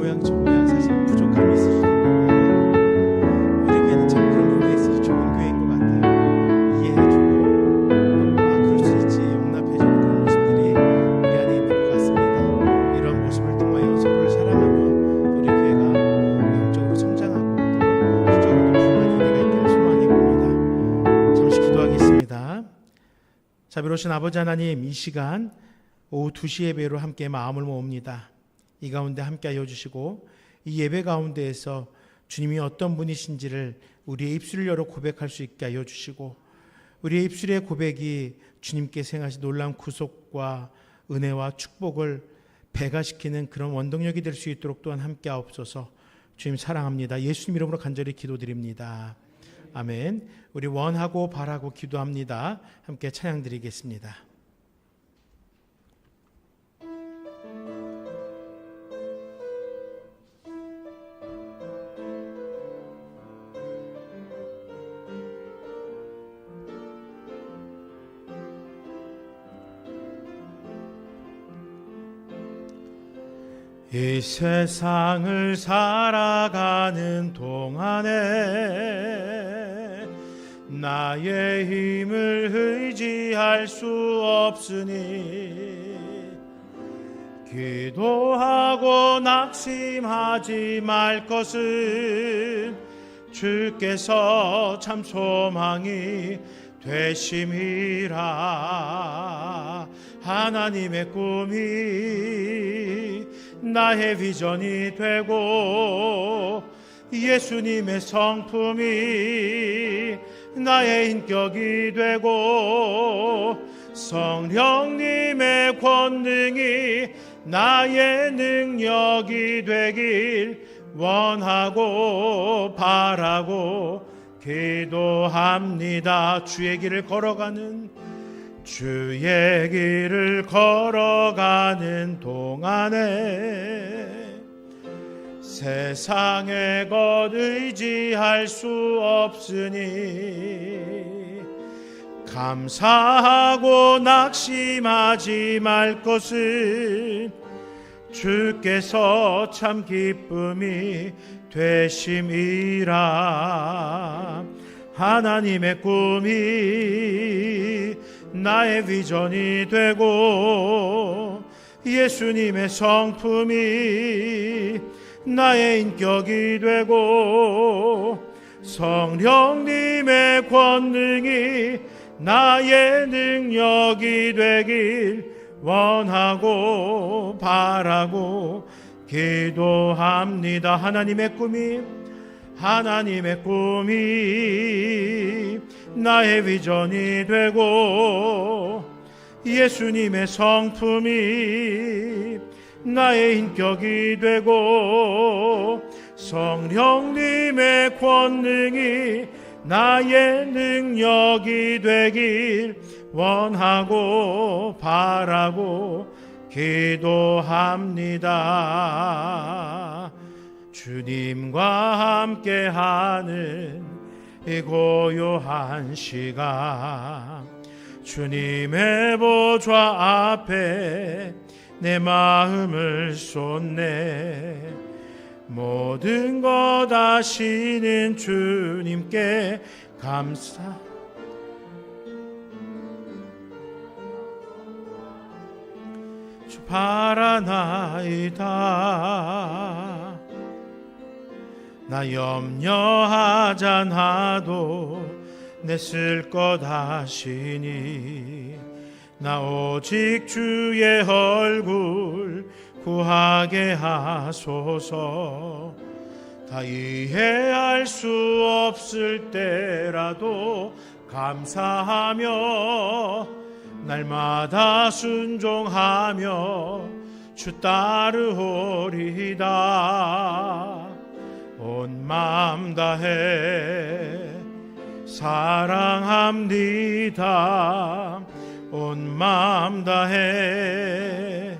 모양 저 모양 사실 부족함이 있을 수 있는데 우리 교회는 참 그런 부분에 있어서 좋은 교회인 것 같아요. 이해해주고 그럴 수 있지 용납해주는 그런 모습들이 우리 안에 있는 것 같습니다. 이런 모습을 통하여 서로를 사랑하며 우리 교회가 영적으로 성장하고 또 수적으로 풍성한 은혜가 있기를 소망해 봅니다. 잠시 기도하겠습니다. 자비로우신 아버지 하나님, 이 시간 오후 2시 예배로 함께 마음을 모읍니다. 이 가운데 함께하여 주시고 이 예배 가운데에서 주님이 어떤 분이신지를 우리의 입술을 열어 고백할 수 있게 하여 주시고 우리의 입술의 고백이 주님께서 행하신 놀라운 구속과 은혜와 축복을 배가시키는 그런 원동력이 될 수 있도록 또한 함께하옵소서. 주님 사랑합니다. 예수님 이름으로 간절히 기도드립니다. 아멘. 우리 원하고 바라고 기도합니다. 함께 찬양 드리겠습니다. 이 세상을 살아가는 동안에 나의 힘을 의지할 수 없으니 기도하고 낙심하지 말 것은 주께서 참 소망이 되심이라. 하나님의 꿈이 나의 비전이 되고 예수님의 성품이 나의 인격이 되고 성령님의 권능이 나의 능력이 되길 원하고 바라고 기도합니다. 주의 길을 걸어가는 동안에 세상의 것 의지할 수 없으니 감사하고 낙심하지 말 것은 주께서 참 기쁨이 되심이라. 하나님의 꿈이 나의 비전이 되고 예수님의 성품이 나의 인격이 되고 성령님의 권능이 나의 능력이 되길 원하고 바라고 기도합니다. 하나님의 꿈이 나의 비전이 되고 예수님의 성품이 나의 인격이 되고 성령님의 권능이 나의 능력이 되길 원하고 바라고 기도합니다. 주님과 함께하는 이 고요한 시간 주님의 보좌 앞에 내 마음을 쏟네. 모든 것 아시는 주님께 주 바라나이다. 나 염려하잖아도 내 쓸 것 아시니 나 오직 주의 얼굴 구하게 하소서. 다 이해할 수 없을 때라도 감사하며 날마다 순종하며 주 따르오리다. 온 마음 다해 사랑합니다. 온 마음 다해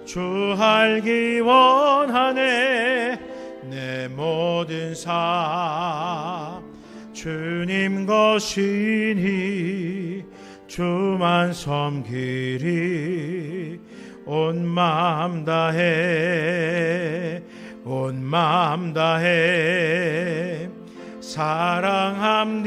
주 알기 원하네. 내 모든 삶 주님 것이니 주만 섬기리. 온 마음 다해 온 마음 다해 사랑합니다.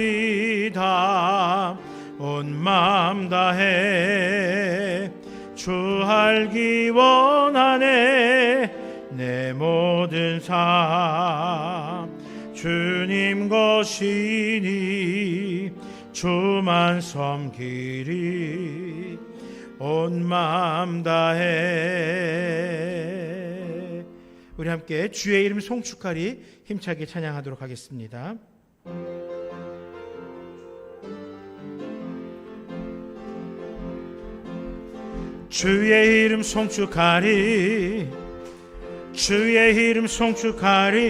온 마음 다해 주 알기 원하네. 내 모든 삶 주님 것이니 주만 섬기리. 온 마음 다해. 우리 함께 주의 이름 송축하리 힘차게 찬양하도록 하겠습니다. 주의 이름 송축하리, 주의 이름 송축하리.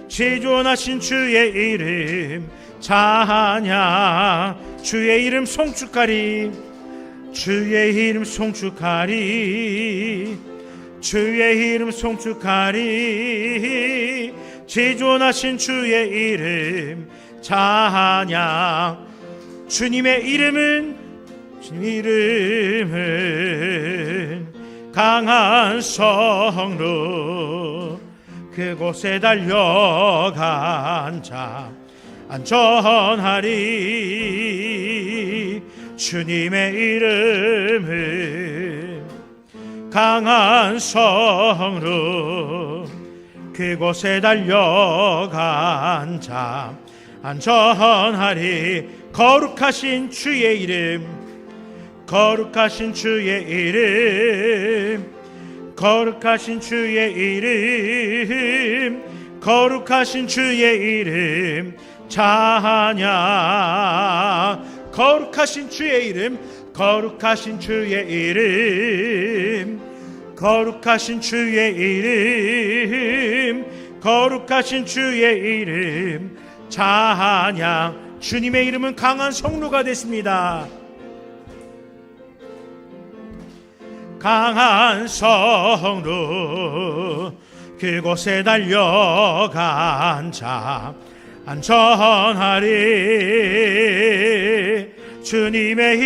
지존하신 주의 이름 찬양. 주의 이름 송축하리, 주의 이름 송축하리. 주의 이름 송축하리. 지존하신 주의 이름 찬양. 주님의 이름은 강한 성로. 그곳에 달려간 자 안전하리. 주님의 이름은 강한 성로. 그곳에 달려간 자 안전하리. 거룩하신 주의 이름, 거룩하신 주의 이름, 거룩하신 주의 이름, 거룩하신 주의 이름 찬양. 거룩하신 주의 이름, 거룩하신 주의 이름, 거룩하신 주의 이름, 거룩하신 주의 이름 찬양. 주님의 이름은 강한 성로가 됐습니다. 강한 성로. 그곳에 달려간 자 안전하리. 주님의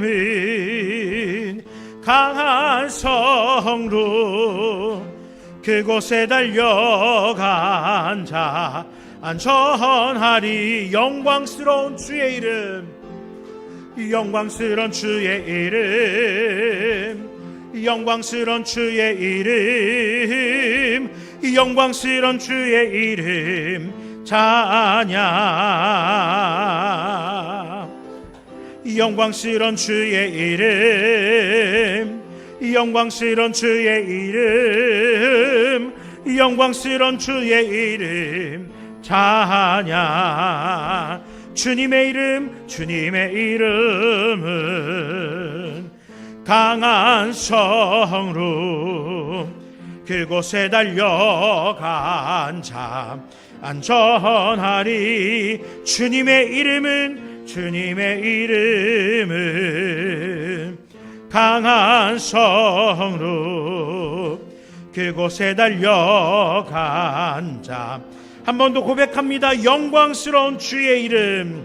이름은 강한 성로. 그곳에 달려간 자 안전하리. 영광스러운 주의 이름, 영광스러운 주의 이름, 영광스러운 주의 이름, 영광스러운 주의 이름 찬양. 영광스러운 주의 이름, 영광스러운 주의 이름, 영광스러운 주의 이름 찬양. 주님의 이름, 주님의 이름은 강한 성로. 그곳에 달려간 자 안전하리. 주님의 이름은, 주님의 이름은 강한 성로. 그곳에 달려간 자 한 번 더 고백합니다. 영광스러운 주의 이름,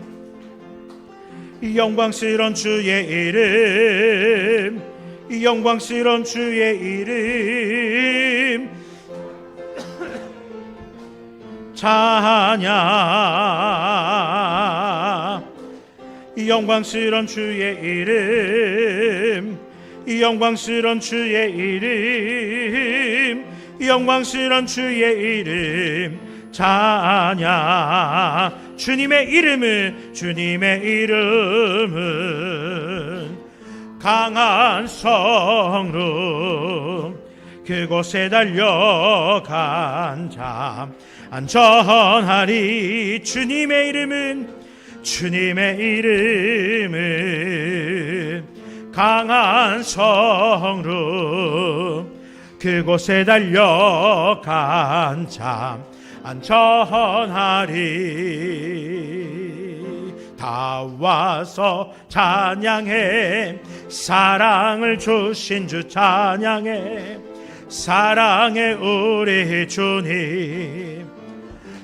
영광스러운 주의 이름, 영광스러운 주의 이름 찬양. 영광스러운 주의 이름, 영광스러운 주의 이름, 영광스러운 주의 이름 찬양. 주님의 이름은, 주님의 이름은 강한 성로. 그곳에 달려간 자 안전하리. 주님의 이름은, 주님의 이름은 강한 성로. 그곳에 달려간 자 안전하리. 다 와서 찬양해. 사랑을 주신 주 찬양해. 사랑해 우리 주님.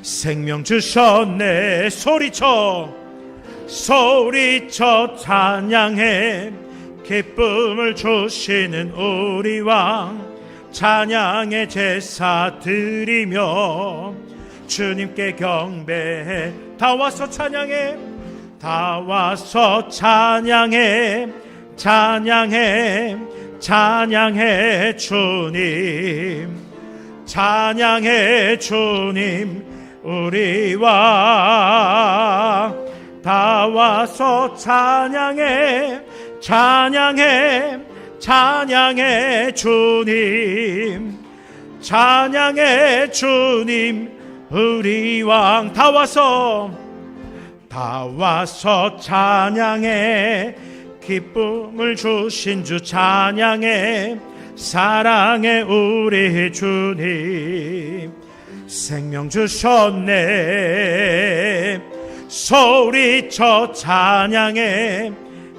생명 주셨네. 소리쳐 소리쳐 찬양해. 기쁨을 주시는 우리 왕 찬양의 제사 드리며 주님께 경배해. 다 와서 찬양해, 다 와서 찬양해, 찬양해, 찬양해 주님, 찬양해 주님 우리 왕. 다 와서 찬양해, 찬양해, 찬양해 주님, 찬양해 주님 우리 왕. 다 와서, 다 와서 찬양해, 기쁨을 주신 주 찬양해, 사랑해 우리 주님. 생명 주셨네, 소리쳐 찬양해,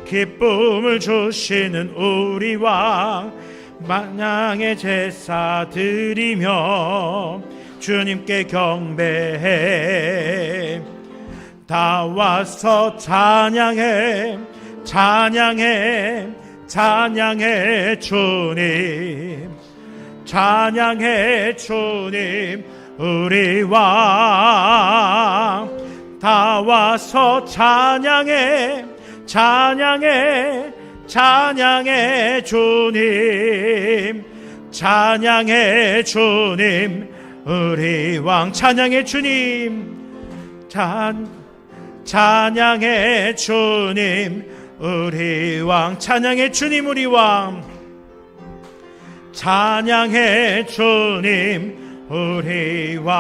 기쁨을 주시는 우리 왕. 만양의 제사 드리며 주님께 경배해. 다 와서 찬양해, 찬양해, 찬양해 주님, 찬양해 주님 우리 왕. 다 와서 찬양해, 찬양해, 찬양해 주님, 찬양해 주님 우리 왕. 찬양해 주님, 찬양해 주님 우리 왕. 찬양해 주님 우리 왕, 찬양해 주님 우리 왕.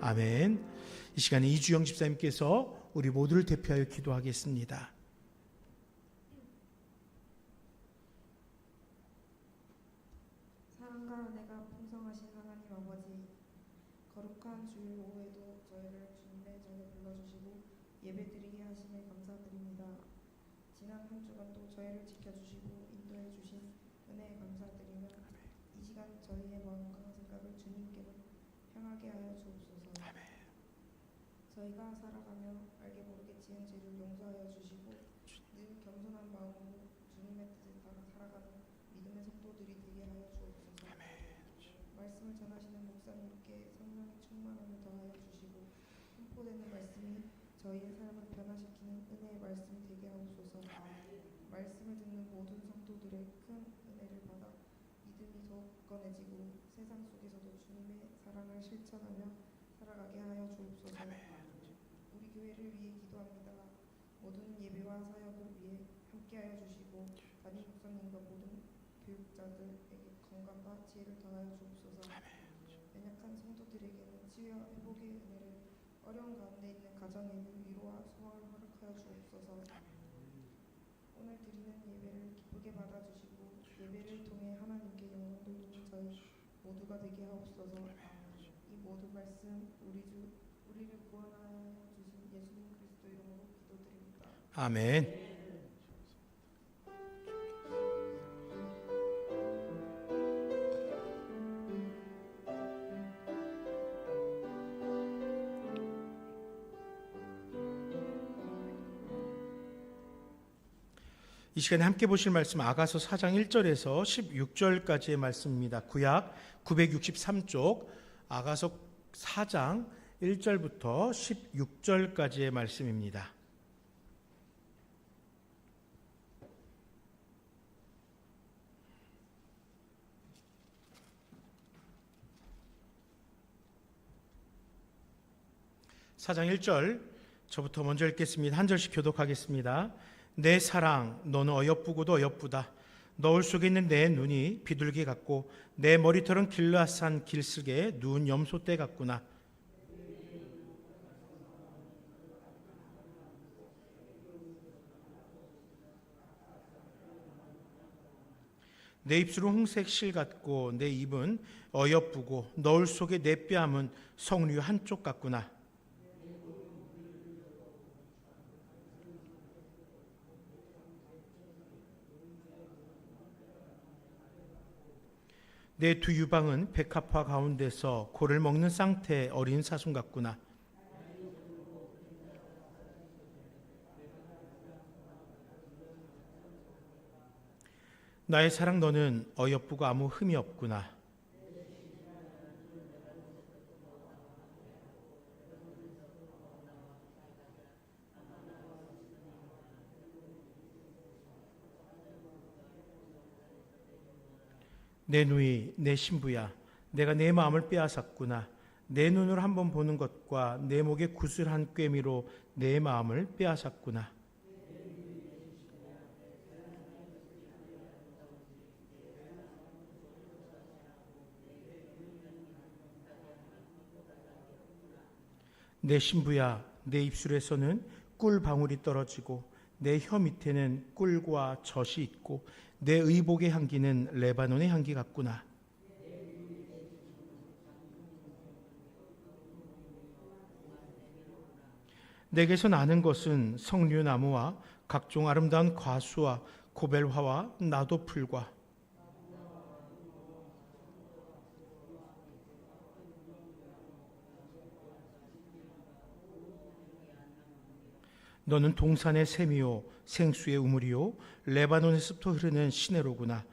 아멘. 이 시간에 이주영 집사님께서 우리 모두를 대표하여 기도하겠습니다. 사랑과 은혜가 풍성하신 하나님 아버지, 거룩한 주일 오후에도 저희를 주님의 전에 불러주시고 예배드리게 하심에 감사드립니다. 지난 한 주간도 저희를 지켜주시고 인도해 주신 은혜에 감사드리며 이 시간 저희의 마음과 생각을 주님께로 향하게 하여 주옵소서. 저희가 살아가며 알게 모르게 지은 죄를 용서하여 주시고 늘 겸손한 마음으로 주님의 뜻에 따라 살아가는 믿음의 성도들이 되게 하여 주옵소서. 말씀을 전하시는 목사님께 성령의 충만함을 더하여 주시고 선포되는 말씀이 저희의 삶을 변화시키는 은혜의 말씀이 되게 하옵소서. 말씀을 듣는 모든 성도들의 큰 은혜를 받아 믿음이 더욱 굳건해지고 세상 속에서도 주님의 사랑을 실천하며 살아가게 하여 주옵소서. 우리 교회를 위해 기도합니다. 모든 예배와 사역을 위해 함께하여 주시고 담임 목사님과 모든 교육자들에게 건강과 지혜를 더하여 주옵소서. 연약한 성도들에게는 치유와 회복의 은혜를, 어려운 가운데 있는 가정에는 위로와 소망을 허락하여 주옵소서. 오늘 드리는 예배를 기쁘게 받아주시고 예배를 통해 하나님께 영광 돌리는 저희 모두가 되게 하옵소서. 이 모든 말씀 우리를 구원하여 주신 예수님 그리스도 이름으로 기도드립니다. 아멘. 이 시간에 함께 보실 말씀 아가서 4장 1절에서 16절까지의 말씀입니다. 구약 963쪽 아가서 4장 1절부터 16절까지의 말씀입니다. 사장 1절 저부터 먼저 읽겠습니다. 한 절씩 교독하겠습니다. 내 사랑 너는 어여쁘고도 어여쁘다. 너울 속에 있는 내 눈이 비둘기 같고 내 머리털은 길라산 길쓰게 누운 염소떼 같구나. 내 입술은 홍색 실 같고 내 입은 어여쁘고 너울 속에 내 뺨은 석류 한쪽 같구나. 내 두 유방은 백합화 가운데서 고를 먹는 쌍태 어린 사슴 같구나. 나의 사랑 너는 어여쁘고 아무 흠이 없구나. 내 누이, 내 신부야, 내가 내 마음을 빼앗았구나. 내 눈으로 한번 보는 것과 내 목의 구슬한 꿰미로 내 마음을 빼앗았구나. 내 신부야, 내 입술에서는 꿀 방울이 떨어지고 내 혀 밑에는 꿀과 젖이 있고 내 의복의 향기는 레바논의 향기 같구나. 내게서 나는 것은 석류나무와 각종 아름다운 과수와 고벨화와 나도풀과 너는 동산의 샘이요 생수의 우물이요 레바논의 숲도 흐르는 시내로구나.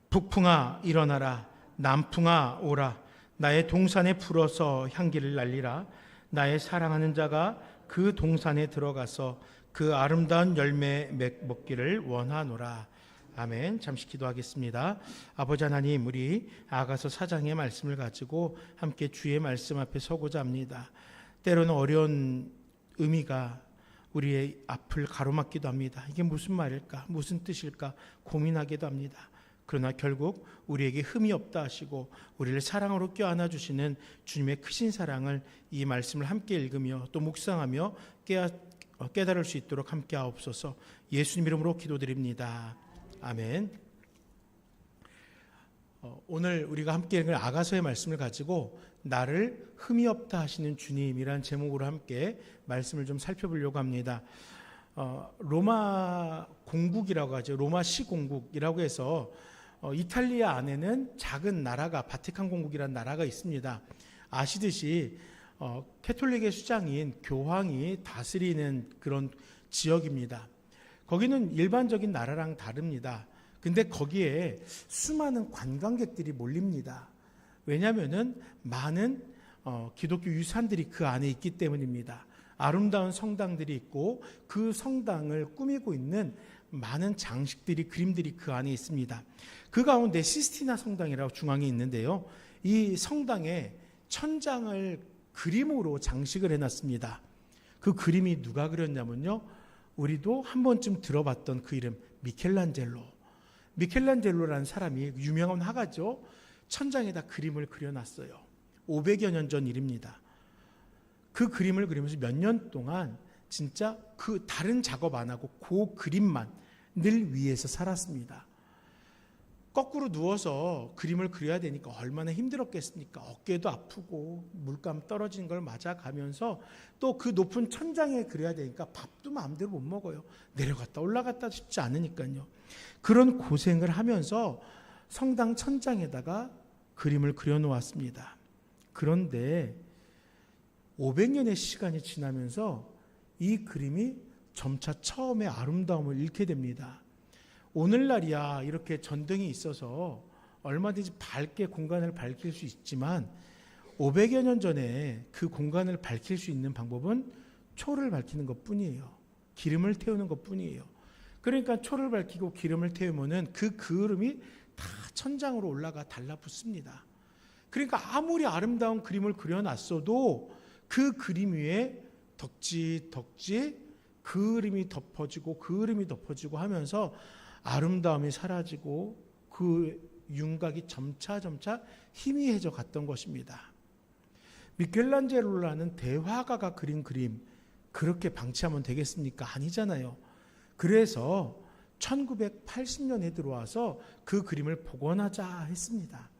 북풍아 일어나라, 남풍아 오라. 나의 동산에 불어서 향기를 날리라. 나의 사랑하는 자가 그 동산에 들어가서 그 아름다운 열매 먹기를 원하노라. 아멘. 잠시 기도하겠습니다. 아버지 하나님, 우리 아가서 4장의 말씀을 가지고 함께 주의 말씀 앞에 서고자 합니다. 때로는 어려운 의미가 우리의 앞을 가로막기도 합니다. 이게 무슨 말일까? 무슨 뜻일까? 고민하기도 합니다. 그러나 결국 우리에게 흠이 없다 하시고 우리를 사랑으로 껴안아 주시는 주님의 크신 사랑을 이 말씀을 함께 읽으며 또 묵상하며 깨달을 수 있도록 함께 하옵소서. 예수님 이름으로 기도드립니다. 아멘. 오늘 우리가 함께 읽을 아가서의 말씀을 가지고 나를 흠이 없다 하시는 주님이란 제목으로 함께 말씀을 좀 살펴보려고 합니다. 로마 공국이라고 하죠. 로마시 공국이라고 해서 이탈리아 안에는 작은 나라가 바티칸 공국이라는 나라가 있습니다. 아시듯이 캐톨릭의 수장인 교황이 다스리는 그런 지역입니다. 거기는 일반적인 나라랑 다릅니다. 근데 거기에 수많은 관광객들이 몰립니다. 왜냐하면은 많은 기독교 유산들이 그 안에 있기 때문입니다. 아름다운 성당들이 있고 그 성당을 꾸미고 있는 많은 장식들이, 그림들이 그 안에 있습니다. 그 가운데 시스티나 성당이라고 중앙에 있는데요. 이 성당에 천장을 그림으로 장식을 해놨습니다. 그 그림이 누가 그렸냐면요, 우리도 한 번쯤 들어봤던 그 이름, 미켈란젤로라는 사람이 유명한 화가죠. 천장에다 그림을 그려놨어요. 500여 년 전 일입니다. 그 그림을 그리면서 몇 년 동안 진짜 그 다른 작업 안 하고 그 그림만 늘 위에서 살았습니다. 거꾸로 누워서 그림을 그려야 되니까 얼마나 힘들었겠습니까? 어깨도 아프고 물감 떨어지는 걸 맞아가면서 또 그 높은 천장에 그려야 되니까 밥도 마음대로 못 먹어요. 내려갔다 올라갔다 쉽지 않으니까요. 그런 고생을 하면서 성당 천장에다가 그림을 그려놓았습니다. 그런데 500년의 시간이 지나면서 이 그림이 점차 처음의 아름다움을 잃게 됩니다. 오늘날이야 이렇게 전등이 있어서 얼마든지 밝게 공간을 밝힐 수 있지만 500여 년 전에 그 공간을 밝힐 수 있는 방법은 초를 밝히는 것뿐이에요. 기름을 태우는 것뿐이에요. 그러니까 초를 밝히고 기름을 태우면은 그 그림이 다 천장으로 올라가 달라붙습니다. 그러니까 아무리 아름다운 그림을 그려놨어도 그 그림 위에 덕지 그림이 덮어지고 하면서 아름다움이 사라지고 그 윤곽이 점차 희미해져 갔던 것입니다. 미켈란젤로라는 대화가가 그린 그림 그렇게 방치하면 되겠습니까? 아니잖아요. 그래서 1980년에 들어와서 그 그림을 복원하자 했습니다.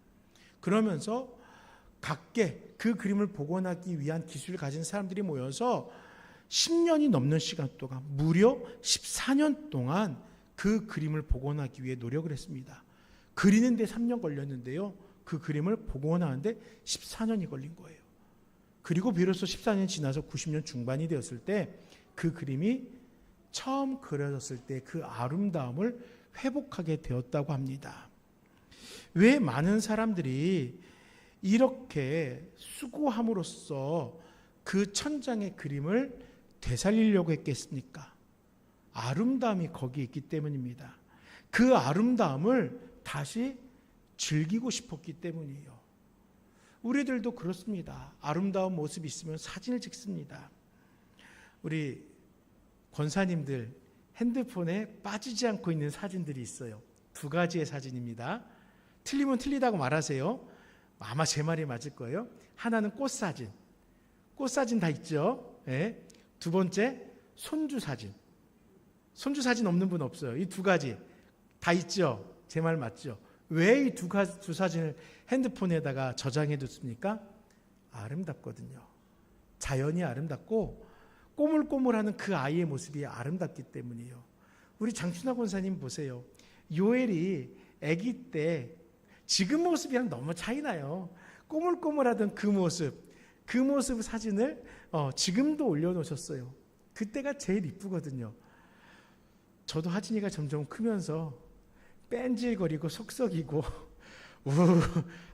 그러면서 각계 그 그림을 복원하기 위한 기술을 가진 사람들이 모여서 10년이 넘는 시간 동안 무려 14년 동안 그 그림을 복원하기 위해 노력을 했습니다. 그리는데 3년 걸렸는데요. 그 그림을 복원하는데 14년이 걸린 거예요. 그리고 비로소 14년 지나서 90년 중반이 되었을 때 그 그림이 처음 그려졌을 때 그 아름다움을 회복하게 되었다고 합니다. 왜 많은 사람들이 이렇게 수고함으로써 그 천장의 그림을 되살리려고 했겠습니까? 아름다움이 거기 있기 때문입니다. 그 아름다움을 다시 즐기고 싶었기 때문이에요. 우리들도 그렇습니다. 아름다운 모습이 있으면 사진을 찍습니다. 우리 권사님들 핸드폰에 빠지지 않고 있는 사진들이 있어요. 2가지의 사진입니다. 틀리면 틀리다고 말하세요. 아마 제 말이 맞을 거예요. 하나는 꽃사진. 꽃사진 다 있죠. 네. 2번째 손주사진. 손주사진 없는 분 없어요. 이 2가지 다 있죠. 제 말 맞죠? 왜 이 두 사진을 핸드폰에다가 저장해 뒀습니까? 아름답거든요. 자연이 아름답고 꼬물꼬물하는 그 아이의 모습이 아름답기 때문이에요. 우리 장춘하 권사님 보세요. 요엘이 아기 때 지금 모습이랑 너무 차이나요. 꼬물꼬물하던 그 모습 사진을 지금도 올려놓으셨어요. 그때가 제일 이쁘거든요. 저도 하진이가 점점 크면서 뺀질거리고 속썩이고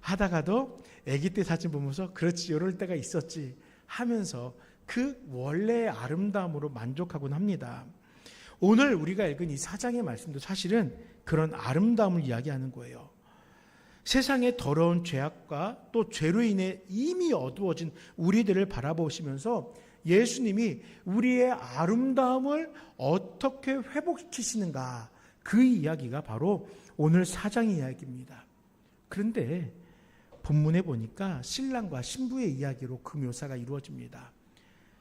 하다가도 아기 때 사진 보면서 그렇지 이럴 때가 있었지 하면서 그 원래의 아름다움으로 만족하곤 합니다. 오늘 우리가 읽은 이 4장의 말씀도 사실은 그런 아름다움을 이야기하는 거예요. 세상의 더러운 죄악과 또 죄로 인해 이미 어두워진 우리들을 바라보시면서 예수님이 우리의 아름다움을 어떻게 회복시키시는가, 그 이야기가 바로 오늘 4장의 이야기입니다. 그런데 본문에 보니까 신랑과 신부의 이야기로 그 묘사가 이루어집니다.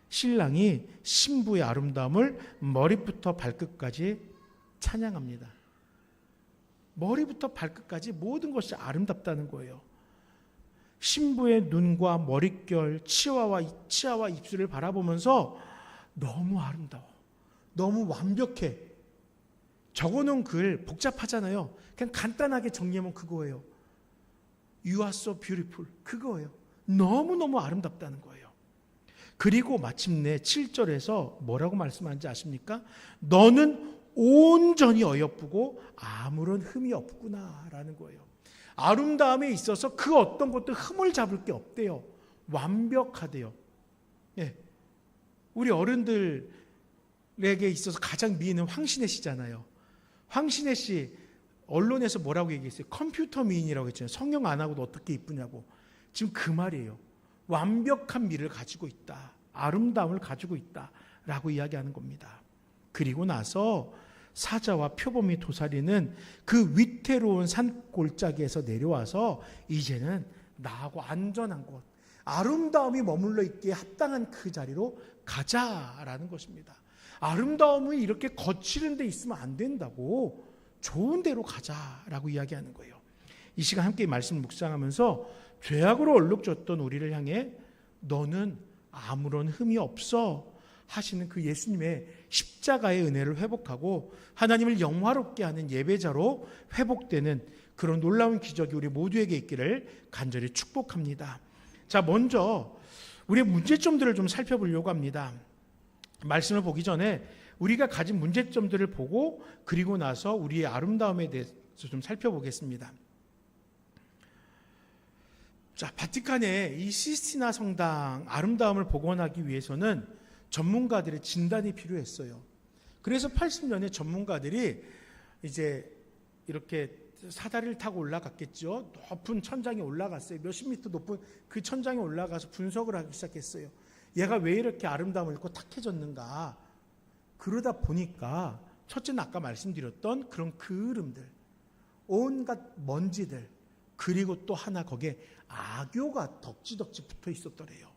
신랑이 신부의 아름다움을 머리부터 발끝까지 찬양합니다. 머리부터 발끝까지 모든 것이 아름답다는 거예요. 신부의 눈과 머릿결, 치아와 입술을 바라보면서 너무 아름다워, 너무 완벽해. 적어놓은 글 복잡하잖아요. 그냥 간단하게 정리하면 그거예요. You are so beautiful. 그거예요. 너무너무 아름답다는 거예요. 그리고 마침내 7절에서 뭐라고 말씀하는지 아십니까? 너는 온전히 어여쁘고 아무런 흠이 없구나 라는 거예요. 아름다움에 있어서 그 어떤 것도 흠을 잡을 게 없대요. 완벽하대요. 예. 우리 어른들에게 있어서 가장 미인은 황신혜 씨잖아요. 황신혜 씨 언론에서 뭐라고 얘기했어요? 컴퓨터 미인이라고 했잖아요. 성형 안 하고도 어떻게 이쁘냐고. 지금 그 말이에요. 완벽한 미를 가지고 있다. 아름다움을 가지고 있다라고 이야기하는 겁니다. 그리고 나서 사자와 표범이 도사리는 그 위태로운 산골짜기에서 내려와서 이제는 나하고 안전한 곳, 아름다움이 머물러 있기에 합당한 그 자리로 가자라는 것입니다. 아름다움이 이렇게 거칠은 데 있으면 안 된다고, 좋은 데로 가자라고 이야기하는 거예요. 이 시간 함께 말씀을 묵상하면서 죄악으로 얼룩졌던 우리를 향해 너는 아무런 흠이 없어 하시는 그 예수님의 십자가의 은혜를 회복하고 하나님을 영화롭게 하는 예배자로 회복되는 그런 놀라운 기적이 우리 모두에게 있기를 간절히 축복합니다. 자, 먼저 우리의 문제점들을 좀 살펴보려고 합니다. 말씀을 보기 전에 우리가 가진 문제점들을 보고 그리고 나서 우리의 아름다움에 대해서 좀 살펴보겠습니다. 자, 바티칸의 이 시스티나 성당 아름다움을 복원하기 위해서는 전문가들의 진단이 필요했어요. 그래서 80년에 전문가들이 이제 이렇게 사다리를 타고 올라갔겠죠. 높은 천장에 올라갔어요. 몇십 미터 높은 그 천장에 올라가서 분석을 하기 시작했어요. 얘가 왜 이렇게 아름다움을 잃고 탁해졌는가. 그러다 보니까 첫째는 아까 말씀드렸던 그런 그을음들, 온갖 먼지들, 그리고 또 하나 거기에 악교가 덕지덕지 붙어 있었더래요.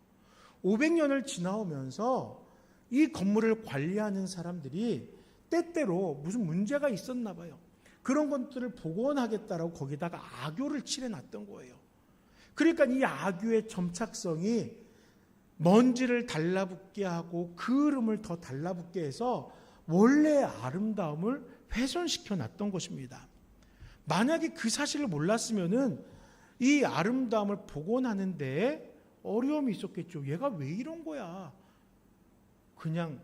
500년을 지나오면서 이 건물을 관리하는 사람들이 때때로 무슨 문제가 있었나 봐요. 그런 것들을 복원하겠다라고 거기다가 악교를 칠해놨던 거예요. 그러니까 이 악교의 점착성이 먼지를 달라붙게 하고 그을음을 더 달라붙게 해서 원래의 아름다움을 훼손시켜 놨던 것입니다. 만약에 그 사실을 몰랐으면은 이 아름다움을 복원하는 데 어려움이 있었겠죠. 얘가 왜 이런 거야? 그냥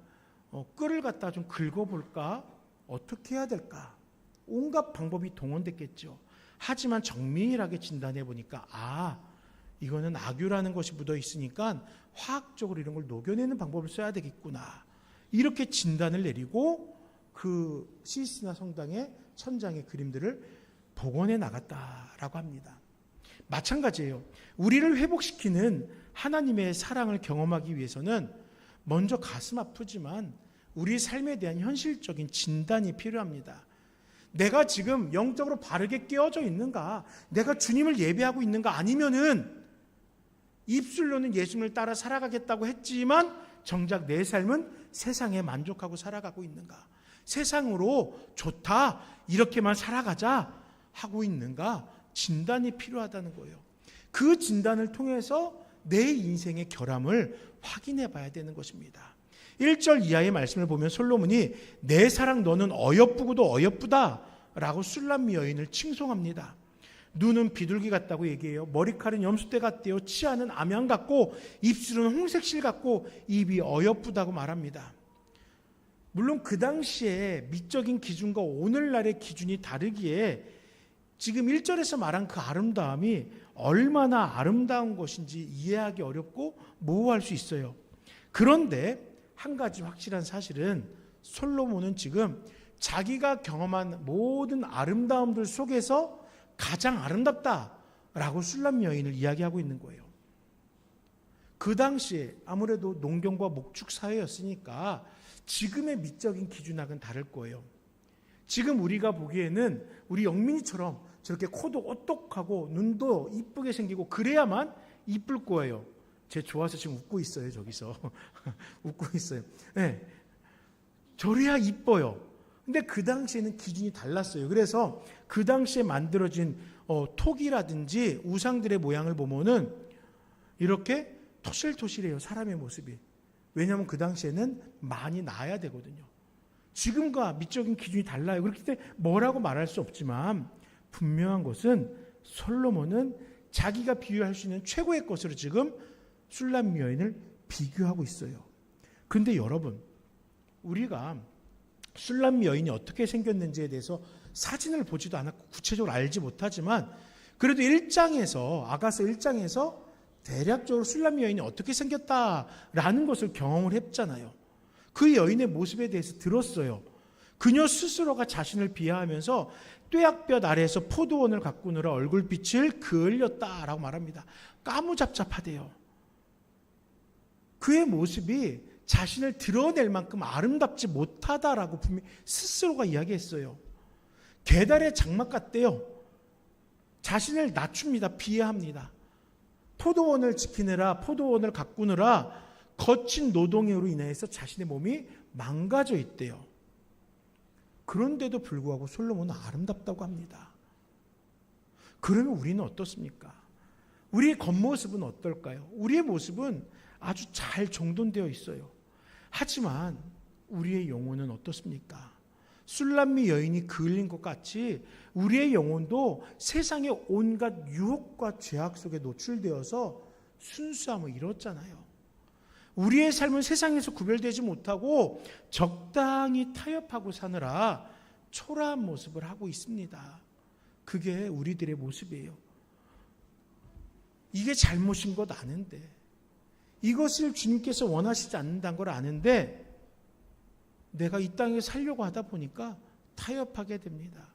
끌을 갖다 좀 긁어볼까? 어떻게 해야 될까? 온갖 방법이 동원됐겠죠. 하지만 정밀하게 진단해 보니까 이거는 악유라는 것이 묻어 있으니까 화학적으로 이런 걸 녹여내는 방법을 써야 되겠구나. 이렇게 진단을 내리고 그 시스티나 성당의 천장의 그림들을 복원해 나갔다라고 합니다. 마찬가지예요. 우리를 회복시키는 하나님의 사랑을 경험하기 위해서는 먼저 가슴 아프지만 우리 삶에 대한 현실적인 진단이 필요합니다. 내가 지금 영적으로 바르게 깨어져 있는가? 내가 주님을 예배하고 있는가? 아니면은 입술로는 예수님을 따라 살아가겠다고 했지만 정작 내 삶은 세상에 만족하고 살아가고 있는가? 세상으로 좋다, 이렇게만 살아가자 하고 있는가? 진단이 필요하다는 거예요. 그 진단을 통해서 내 인생의 결함을 확인해 봐야 되는 것입니다. 1절 이하의 말씀을 보면 솔로몬이 내 사랑 너는 어여쁘고도 어여쁘다 라고 술람미 여인을 칭송합니다. 눈은 비둘기 같다고 얘기해요. 머리칼은 염소떼 같대요. 치아는 암양 같고 입술은 홍색실 같고 입이 어여쁘다고 말합니다. 물론 그 당시에 미적인 기준과 오늘날의 기준이 다르기에 지금 1절에서 말한 그 아름다움이 얼마나 아름다운 것인지 이해하기 어렵고 모호할 수 있어요. 그런데 한 가지 확실한 사실은 솔로몬은 지금 자기가 경험한 모든 아름다움들 속에서 가장 아름답다라고 술람 여인을 이야기하고 있는 거예요. 그 당시에 아무래도 농경과 목축 사회였으니까 지금의 미적인 기준하고는 다를 거예요. 지금 우리가 보기에는 우리 영민이처럼 저렇게 코도 오똑하고 눈도 이쁘게 생기고 그래야만 이쁠 거예요. 제 좋아서 지금 웃고 있어요. 저기서 웃고 있어요. 네. 저래야 이뻐요. 근데 그 당시에는 기준이 달랐어요. 그래서 그 당시에 만들어진 톡이라든지 우상들의 모양을 보면은 이렇게 토실토실해요. 사람의 모습이. 왜냐하면 그 당시에는 많이 나야 되거든요. 지금과 미적인 기준이 달라요. 그렇기 때문에 뭐라고 말할 수 없지만 분명한 것은 솔로몬은 자기가 비유할 수 있는 최고의 것으로 지금 술람 여인을 비교하고 있어요. 그런데 여러분, 우리가 술람 여인이 어떻게 생겼는지에 대해서 사진을 보지도 않았고 구체적으로 알지 못하지만 그래도 1장에서 아가서 1장에서 대략적으로 술람 여인이 어떻게 생겼다라는 것을 경험을 했잖아요. 그 여인의 모습에 대해서 들었어요. 그녀 스스로가 자신을 비하하면서 뙤약볕 아래에서 포도원을 가꾸느라 얼굴빛을 그을렸다라고 말합니다. 까무잡잡하대요. 그의 모습이 자신을 드러낼 만큼 아름답지 못하다라고 분명히 스스로가 이야기했어요. 계달의 장막 같대요. 자신을 낮춥니다. 비하합니다. 포도원을 지키느라 포도원을 가꾸느라 거친 노동으로 인해서 자신의 몸이 망가져 있대요. 그런데도 불구하고 솔로몬은 아름답다고 합니다. 그러면 우리는 어떻습니까? 우리의 겉모습은 어떨까요? 우리의 모습은 아주 잘 정돈되어 있어요. 하지만 우리의 영혼은 어떻습니까? 술람미 여인이 그을린 것 같이 우리의 영혼도 세상의 온갖 유혹과 죄악 속에 노출되어서 순수함을 잃었잖아요. 우리의 삶은 세상에서 구별되지 못하고 적당히 타협하고 사느라 초라한 모습을 하고 있습니다. 그게 우리들의 모습이에요. 이게 잘못인 것 아는데, 이것을 주님께서 원하시지 않는다는 걸 아는데 내가 이 땅에 살려고 하다 보니까 타협하게 됩니다.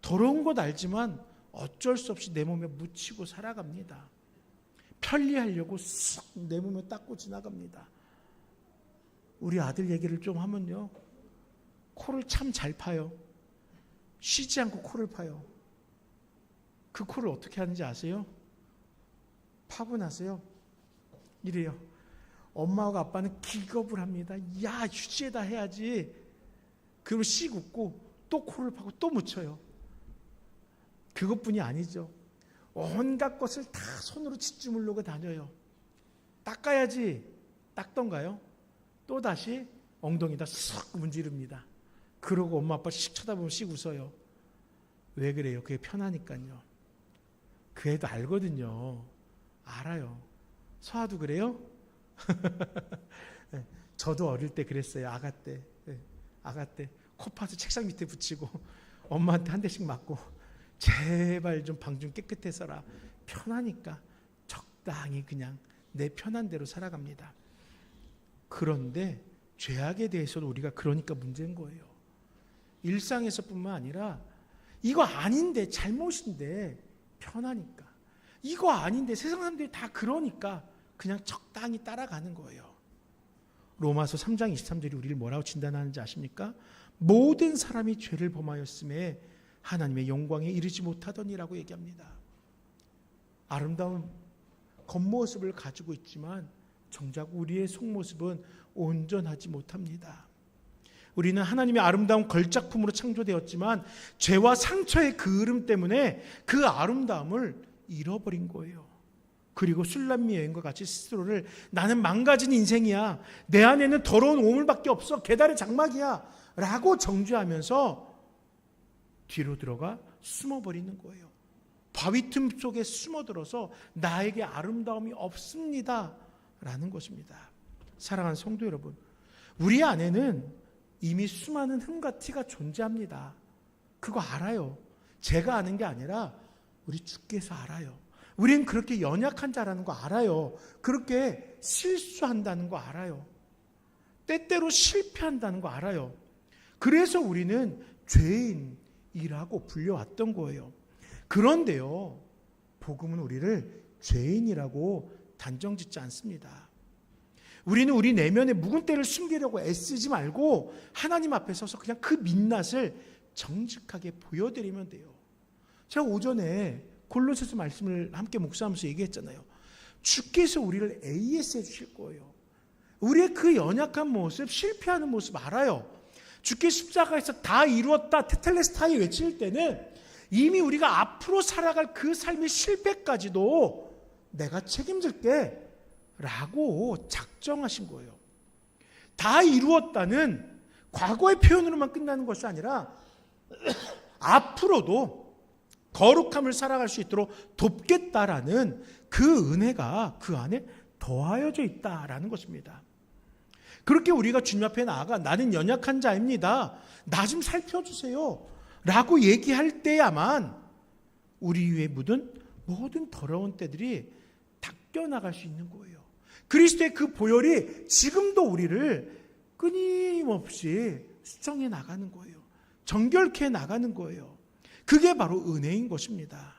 더러운 것 알지만 어쩔 수 없이 내 몸에 묻히고 살아갑니다. 편리하려고 쓱 내 몸에 닦고 지나갑니다. 우리 아들 얘기를 좀 하면요, 코를 참 잘 파요. 쉬지 않고 코를 파요. 그 코를 어떻게 하는지 아세요? 파고 나서요, 이래요. 엄마하고 아빠는 기겁을 합니다. 야, 휴지에다 해야지. 그리고 씩 웃고 또 코를 파고 또 묻혀요. 그것뿐이 아니죠. 온갖 것을 다 손으로 짓주물르고 다녀요. 닦아야지. 닦던가요? 또다시 엉덩이다 쓱 문지릅니다. 그러고 엄마 아빠 씩 쳐다보면 씩 웃어요. 왜 그래요? 그게 편하니까요. 그 애도 알거든요. 알아요. 서아도 그래요? 네, 저도 어릴 때 그랬어요. 아가 때. 네, 아가 때 코 파서 책상 밑에 붙이고 엄마한테 한 대씩 맞고 제발 좀 방 좀 깨끗해서라. 편하니까 적당히 그냥 내 편한 대로 살아갑니다. 그런데 죄악에 대해서도 우리가 그러니까 문제인 거예요. 일상에서뿐만 아니라 이거 아닌데, 잘못인데 편하니까, 이거 아닌데 세상 사람들이 다 그러니까 그냥 적당히 따라가는 거예요. 로마서 3장 23절이 우리를 뭐라고 진단하는지 아십니까? 모든 사람이 죄를 범하였음에 하나님의 영광에 이르지 못하더니라고 얘기합니다. 아름다운 겉모습을 가지고 있지만 정작 우리의 속모습은 온전하지 못합니다. 우리는 하나님의 아름다운 걸작품으로 창조되었지만 죄와 상처의 그 흐름 때문에 그 아름다움을 잃어버린 거예요. 그리고 술람미 여인과 같이 스스로를 나는 망가진 인생이야, 내 안에는 더러운 오물밖에 없어, 계달의 장막이야 라고 정죄하면서 뒤로 들어가 숨어버리는 거예요. 바위 틈 속에 숨어들어서 나에게 아름다움이 없습니다 라는 것입니다. 사랑하는 성도 여러분, 우리 안에는 이미 수많은 흠과 티가 존재합니다. 그거 알아요. 제가 아는 게 아니라 우리 주께서 알아요. 우리는 그렇게 연약한 자라는 거 알아요. 그렇게 실수한다는 거 알아요. 때때로 실패한다는 거 알아요. 그래서 우리는 죄인이라고 불려왔던 거예요. 그런데요, 복음은 우리를 죄인이라고 단정짓지 않습니다. 우리는 우리 내면의 묵은 때를 숨기려고 애쓰지 말고 하나님 앞에 서서 그냥 그 민낯을 정직하게 보여드리면 돼요. 제가 오전에 골로새서 말씀을 함께 묵상하면서 얘기했잖아요. 주께서 우리를 AS 해주실 거예요. 우리의 그 연약한 모습, 실패하는 모습 알아요. 주께서 십자가에서 다 이루었다 테텔레스타이 외칠 때는 이미 우리가 앞으로 살아갈 그 삶의 실패까지도 내가 책임질게 라고 작정하신 거예요. 다 이루었다는 과거의 표현으로만 끝나는 것이 아니라 앞으로도 거룩함을 살아갈 수 있도록 돕겠다라는 그 은혜가 그 안에 더하여져 있다라는 것입니다. 그렇게 우리가 주님 앞에 나아가 나는 연약한 자입니다, 나 좀 살펴주세요 라고 얘기할 때야만 우리 위에 묻은 모든 더러운 때들이 닦여나갈 수 있는 거예요. 그리스도의 그 보혈이 지금도 우리를 끊임없이 수정해 나가는 거예요. 정결케 나가는 거예요. 그게 바로 은혜인 것입니다.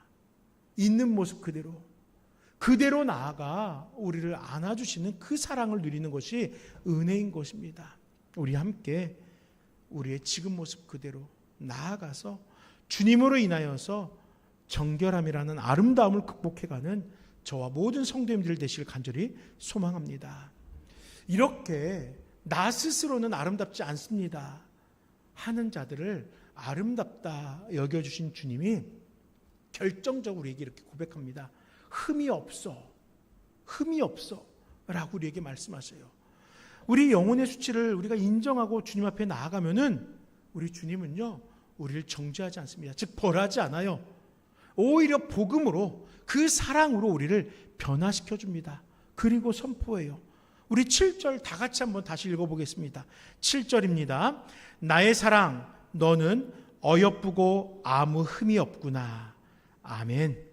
있는 모습 그대로 나아가 우리를 안아주시는 그 사랑을 누리는 것이 은혜인 것입니다. 우리 함께 우리의 지금 모습 그대로 나아가서 주님으로 인하여서 정결함이라는 아름다움을 극복해가는 저와 모든 성도님들 되시길 간절히 소망합니다. 이렇게 나 스스로는 아름답지 않습니다 하는 자들을 아름답다 여겨주신 주님이 결정적으로 우리에게 이렇게 고백합니다. 흠이 없어 라고 우리에게 말씀하세요. 우리 영혼의 수치를 우리가 인정하고 주님 앞에 나아가면은 우리 주님은요, 우리를 정죄하지 않습니다. 즉 벌하지 않아요. 오히려 복음으로, 그 사랑으로 우리를 변화시켜 줍니다. 그리고 선포해요. 우리 7절 다 같이 한번 다시 읽어보겠습니다. 7절입니다. 나의 사랑, 너는 어여쁘고 아무 흠이 없구나. 아멘.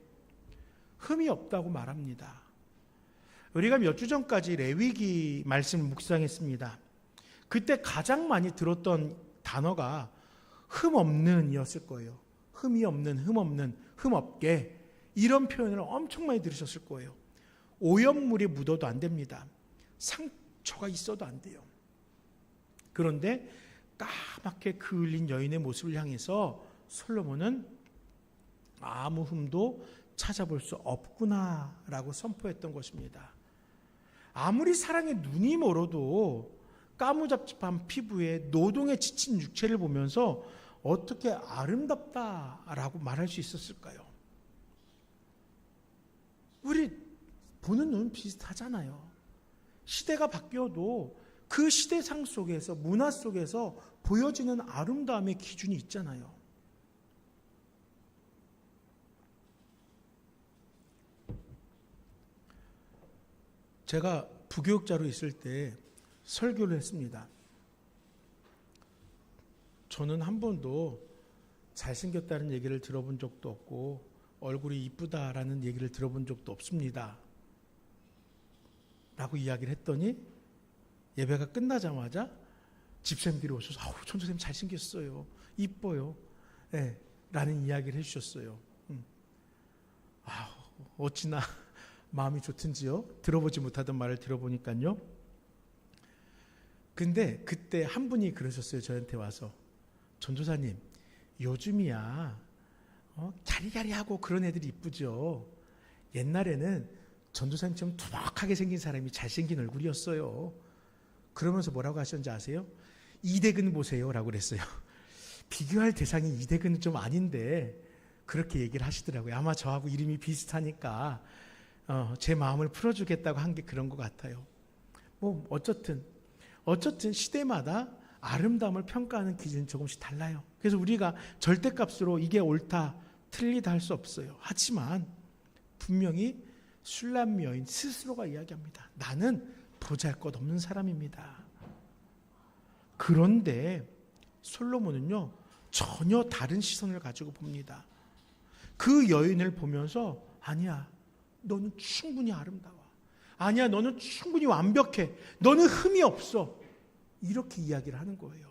흠이 없다고 말합니다. 우리가 몇 주 전까지 레위기 말씀을 묵상했습니다. 그때 가장 많이 들었던 단어가 흠 없는이었을 거예요. 흠이 없는, 흠 없는, 흠 없게, 이런 표현을 엄청 많이 들으셨을 거예요. 오염물이 묻어도 안 됩니다. 상처가 있어도 안 돼요. 그런데 까맣게 그을린 여인의 모습을 향해서 솔로몬은 아무 흠도 찾아볼 수 없구나라고 선포했던 것입니다. 아무리 사랑의 눈이 멀어도 까무잡잡한 피부에 노동에 지친 육체를 보면서 어떻게 아름답다라고 말할 수 있었을까요? 우리 보는 눈은 비슷하잖아요. 시대가 바뀌어도 그 시대상 속에서, 문화 속에서 보여지는 아름다움의 기준이 있잖아요. 제가 부교육자로 있을 때 설교를 했습니다. 저는 한 번도 잘생겼다는 얘기를 들어본 적도 없고 얼굴이 이쁘다라는 얘기를 들어본 적도 없습니다. 라고 이야기를 했더니 예배가 끝나자마자 집사님들이 오셔서 전도사님 잘생겼어요. 이뻐요. 네, 라는 이야기를 해주셨어요. 어찌나 마음이 좋든지요. 들어보지 못하던 말을 들어보니까요. 근데 그때 한 분이 그러셨어요. 저한테 와서 전도사님 요즘이야 갸리갸리하고 그런 애들이 이쁘죠. 옛날에는 전도사님처럼 투박하게 생긴 사람이 잘생긴 얼굴이었어요. 그러면서 뭐라고 하셨는지 아세요? 이대근 보세요 라고 그랬어요. 비교할 대상이 이대근은 좀 아닌데 그렇게 얘기를 하시더라고요. 아마 저하고 이름이 비슷하니까 제 마음을 풀어주겠다고 한 게 그런 것 같아요. 뭐 어쨌든 시대마다 아름다움을 평가하는 기준이 조금씩 달라요. 그래서 우리가 절대값으로 이게 옳다 틀리다 할 수 없어요. 하지만 분명히 술람 여인 스스로가 이야기합니다. 나는 보잘것없는 사람입니다. 그런데 솔로몬은요 전혀 다른 시선을 가지고 봅니다. 그 여인을 보면서 아니야 너는 충분히 아름다워. 아니야 너는 충분히 완벽해. 너는 흠이 없어. 이렇게 이야기를 하는 거예요.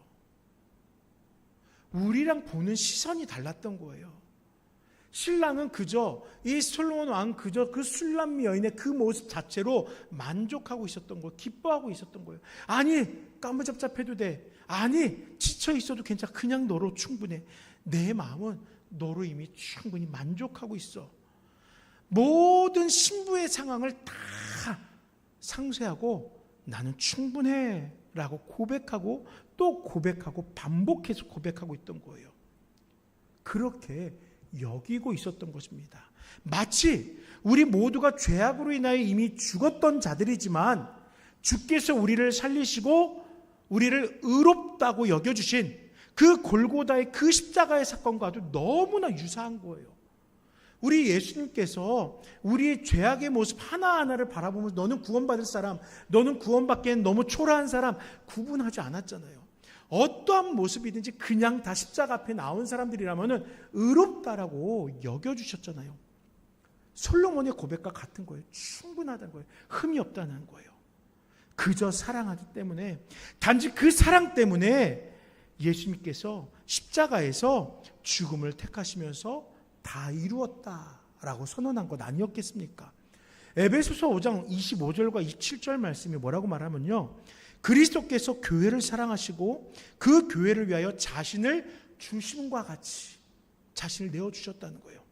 우리랑 보는 시선이 달랐던 거예요. 신랑은 그저 이 솔로몬 왕 그저 그 술람 여인의 그 모습 자체로 만족하고 있었던 거예요. 기뻐하고 있었던 거예요. 아니 까무잡잡해도 돼. 아니 지쳐 있어도 괜찮아. 그냥 너로 충분해. 내 마음은 너로 이미 충분히 만족하고 있어. 모든 신부의 상황을 다 상쇄하고 나는 충분해 라고 고백하고 또 고백하고 반복해서 고백하고 있던 거예요. 그렇게 여기고 있었던 것입니다. 마치 우리 모두가 죄악으로 인하여 이미 죽었던 자들이지만 주께서 우리를 살리시고 우리를 의롭다고 여겨주신 그 골고다의 그 십자가의 사건과도 너무나 유사한 거예요. 우리 예수님께서 우리의 죄악의 모습 하나하나를 바라보면서 너는 구원받을 사람, 너는 구원받기엔 너무 초라한 사람 구분하지 않았잖아요. 어떠한 모습이든지 그냥 다 십자가 앞에 나온 사람들이라면 의롭다라고 여겨주셨잖아요. 솔로몬의 고백과 같은 거예요. 충분하다는 거예요. 흠이 없다는 거예요. 그저 사랑하기 때문에, 단지 그 사랑 때문에 예수님께서 십자가에서 죽음을 택하시면서 다 이루었다라고 선언한 것 아니었겠습니까? 에베소서 5장 25절과 27절 말씀이 뭐라고 말하면요, 그리스도께서 교회를 사랑하시고 그 교회를 위하여 자신을 주심과 같이 자신을 내어주셨다는 거예요.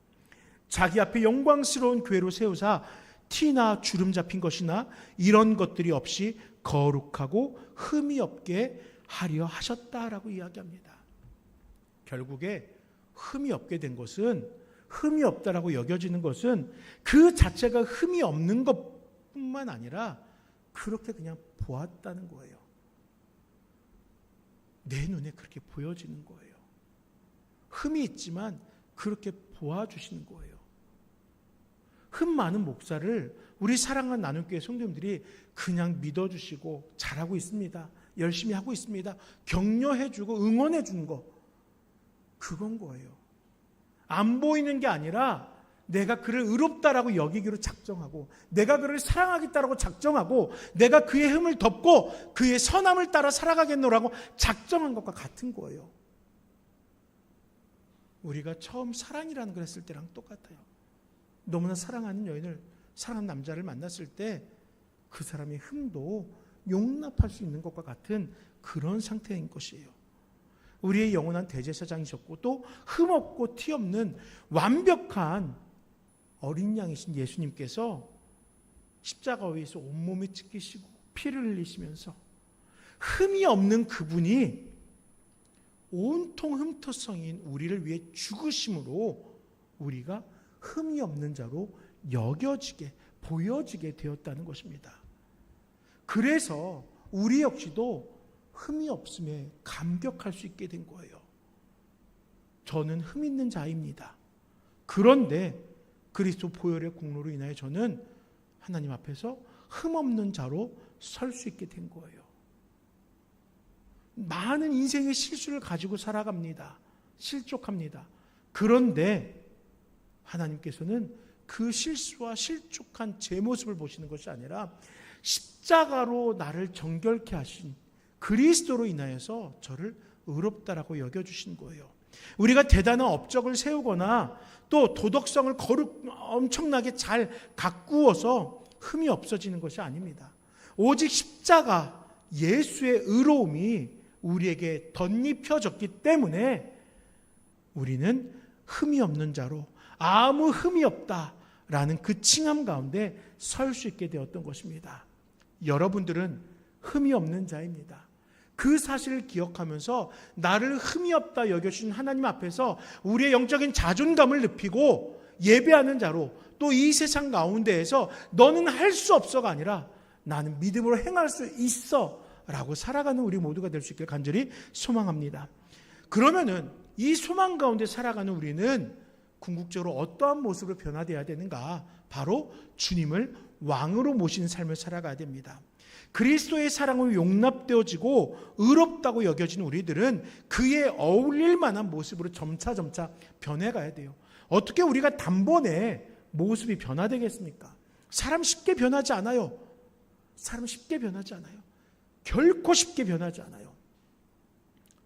자기 앞에 영광스러운 교회로 세우사 티나 주름 잡힌 것이나 이런 것들이 없이 거룩하고 흠이 없게 하려 하셨다라고 이야기합니다. 결국에 흠이 없게 된 것은, 흠이 없다라고 여겨지는 것은 그 자체가 흠이 없는 것뿐만 아니라 그렇게 그냥 보았다는 거예요. 내 눈에 그렇게 보여지는 거예요. 흠이 있지만 그렇게 보아주시는 거예요. 흠 많은 목사를 우리 사랑하는 나눔교회 성도님들이 그냥 믿어주시고 잘하고 있습니다. 열심히 하고 있습니다. 격려해주고 응원해주는 거, 그건 거예요. 안 보이는 게 아니라 내가 그를 의롭다라고 여기기로 작정하고, 내가 그를 사랑하겠다라고 작정하고, 내가 그의 흠을 덮고 그의 선함을 따라 살아가겠노라고 작정한 것과 같은 거예요. 우리가 처음 사랑이라는 걸 했을 때랑 똑같아요. 너무나 사랑하는 여인을, 사랑하는 남자를 만났을 때 그 사람의 흠도 용납할 수 있는 것과 같은 그런 상태인 것이에요. 우리의 영원한 대제사장이셨고 또 흠없고 티없는 완벽한 어린 양이신 예수님께서 십자가 위에서 온몸이 찢기시고 피를 흘리시면서 흠이 없는 그분이 온통 흠터성인 우리를 위해 죽으심으로 우리가 흠이 없는 자로 여겨지게, 보여지게 되었다는 것입니다. 그래서 우리 역시도 흠이 없음에 감격할 수 있게 된 거예요. 저는 흠 있는 자입니다. 그런데 그리스도 보혈의 공로로 인하여 저는 하나님 앞에서 흠 없는 자로 설 수 있게 된 거예요. 많은 인생의 실수를 가지고 살아갑니다. 실족합니다. 그런데 하나님께서는 그 실수와 실족한 제 모습을 보시는 것이 아니라 십자가로 나를 정결케 하신 그리스도로 인하여서 저를 의롭다라고 여겨주신 거예요. 우리가 대단한 업적을 세우거나 또 도덕성을 엄청나게 잘 가꾸어서 흠이 없어지는 것이 아닙니다. 오직 십자가 예수의 의로움이 우리에게 덧입혀졌기 때문에 우리는 흠이 없는 자로 아무 흠이 없다라는 그 칭함 가운데 설 수 있게 되었던 것입니다. 여러분들은 흠이 없는 자입니다. 그 사실을 기억하면서 나를 흠이 없다 여겨주신 하나님 앞에서 우리의 영적인 자존감을 높이고 예배하는 자로 또 이 세상 가운데에서 너는 할 수 없어가 아니라 나는 믿음으로 행할 수 있어 라고 살아가는 우리 모두가 될 수 있길 간절히 소망합니다. 그러면은 이 소망 가운데 살아가는 우리는 궁극적으로 어떠한 모습으로 변화되어야 되는가? 바로 주님을 왕으로 모시는 삶을 살아가야 됩니다. 그리스도의 사랑으로 용납되어지고 의롭다고 여겨진 우리들은 그에 어울릴 만한 모습으로 점차 변해가야 돼요. 어떻게 우리가 단번에 모습이 변화되겠습니까? 사람 쉽게 변하지 않아요. 사람 쉽게 변하지 않아요. 결코 쉽게 변하지 않아요.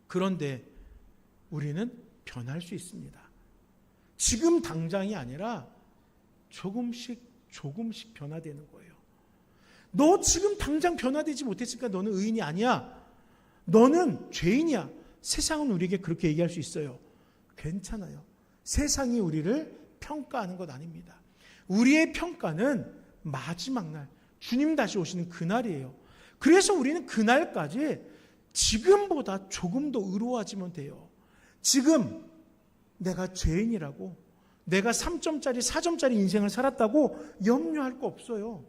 그런데 우리는 변할 수 있습니다. 지금 당장이 아니라 조금씩 변화되는 거예요. 너 지금 당장 변화되지 못했으니까 너는 의인이 아니야. 너는 죄인이야. 세상은 우리에게 그렇게 얘기할 수 있어요. 괜찮아요. 세상이 우리를 평가하는 것 아닙니다. 우리의 평가는 마지막 날, 주님 다시 오시는 그날이에요. 그래서 우리는 그날까지 지금보다 조금 더 의로워지면 돼요. 지금 내가 죄인이라고, 내가 3점짜리 4점짜리 인생을 살았다고 염려할 거 없어요.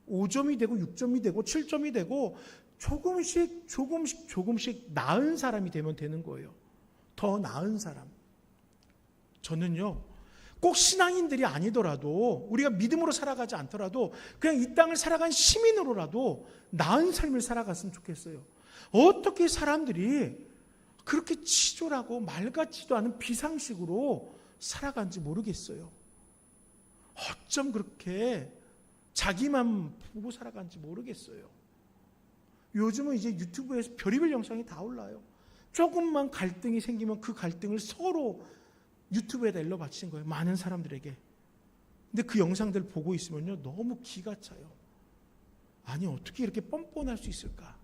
5점이 되고 6점이 되고 7점이 되고 조금씩 나은 사람이 되면 되는 거예요. 더 나은 사람. 저는요, 꼭 신앙인들이 아니더라도 우리가 믿음으로 살아가지 않더라도 그냥 이 땅을 살아간 시민으로라도 나은 삶을 살아갔으면 좋겠어요. 어떻게 사람들이 그렇게 치졸하고 맑았지도 않은 비상식으로 살아간지 모르겠어요. 어쩜 그렇게 자기만 보고 살아간지 모르겠어요. 요즘은 이제 유튜브에서 별의별 영상이 다 올라요. 조금만 갈등이 생기면 그 갈등을 서로 유튜브에다 일러 바치는 거예요. 많은 사람들에게. 근데 그 영상들 보고 있으면요, 너무 기가 차요. 아니, 어떻게 이렇게 뻔뻔할 수 있을까?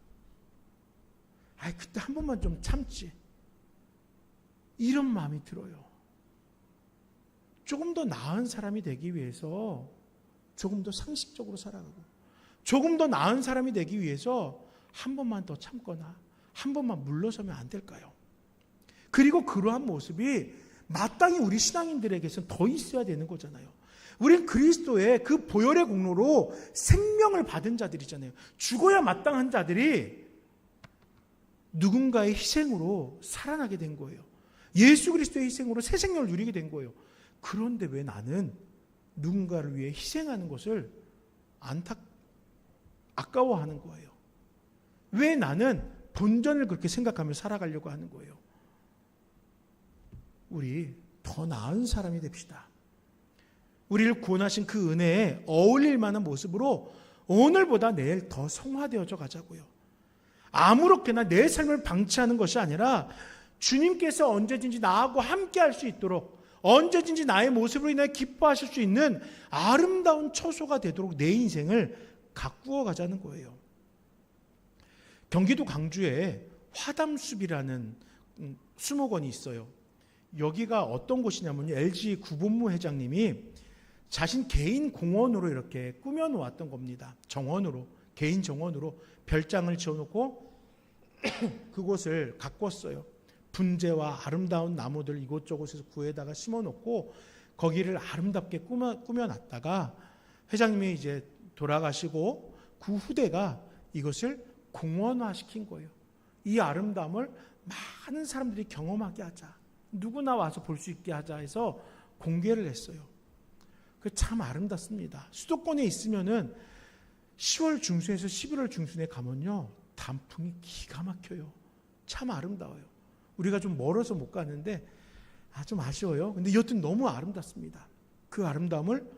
아이, 그때 한 번만 좀 참지. 이런 마음이 들어요. 조금 더 나은 사람이 되기 위해서 조금 더 상식적으로 살아가고, 조금 더 나은 사람이 되기 위해서 한 번만 더 참거나 한 번만 물러서면 안 될까요? 그리고 그러한 모습이 마땅히 우리 신앙인들에게서는 더 있어야 되는 거잖아요. 우리는 그리스도의 그 보혈의 공로로 생명을 받은 자들이잖아요. 죽어야 마땅한 자들이 누군가의 희생으로 살아나게 된 거예요. 예수 그리스도의 희생으로 새 생명을 누리게 된 거예요. 그런데 왜 나는 누군가를 위해 희생하는 것을 아까워하는 거예요? 왜 나는 본전을 그렇게 생각하며 살아가려고 하는 거예요? 우리 더 나은 사람이 됩시다. 우리를 구원하신 그 은혜에 어울릴 만한 모습으로 오늘보다 내일 더 성화되어져 가자고요. 아무렇게나 내 삶을 방치하는 것이 아니라 주님께서 언제든지 나하고 함께 할 수 있도록, 언제든지 나의 모습으로 인해 기뻐하실 수 있는 아름다운 처소가 되도록 내 인생을 가꾸어 가자는 거예요. 경기도 광주에 화담숲이라는 수목원이 있어요. 여기가 어떤 곳이냐면 LG 구본무 회장님이 자신 개인 공원으로 이렇게 꾸며놓았던 겁니다. 정원으로, 개인 정원으로 별장을 지어놓고 그곳을 가꿨어요. 분재와 아름다운 나무들 이곳저곳에서 구해다가 심어놓고 거기를 아름답게 꾸며놨다가 회장님이 이제 돌아가시고 그 후대가 이것을 공원화시킨 거예요. 이 아름다움을 많은 사람들이 경험하게 하자, 누구나 와서 볼 수 있게 하자 해서 공개를 했어요. 그 참 아름답습니다. 수도권에 있으면은 10월 중순에서 11월 중순에 가면요, 단풍이 기가 막혀요. 참 아름다워요. 우리가 좀 멀어서 못 가는데 좀 아쉬워요. 근데 여튼 너무 아름답습니다. 그 아름다움을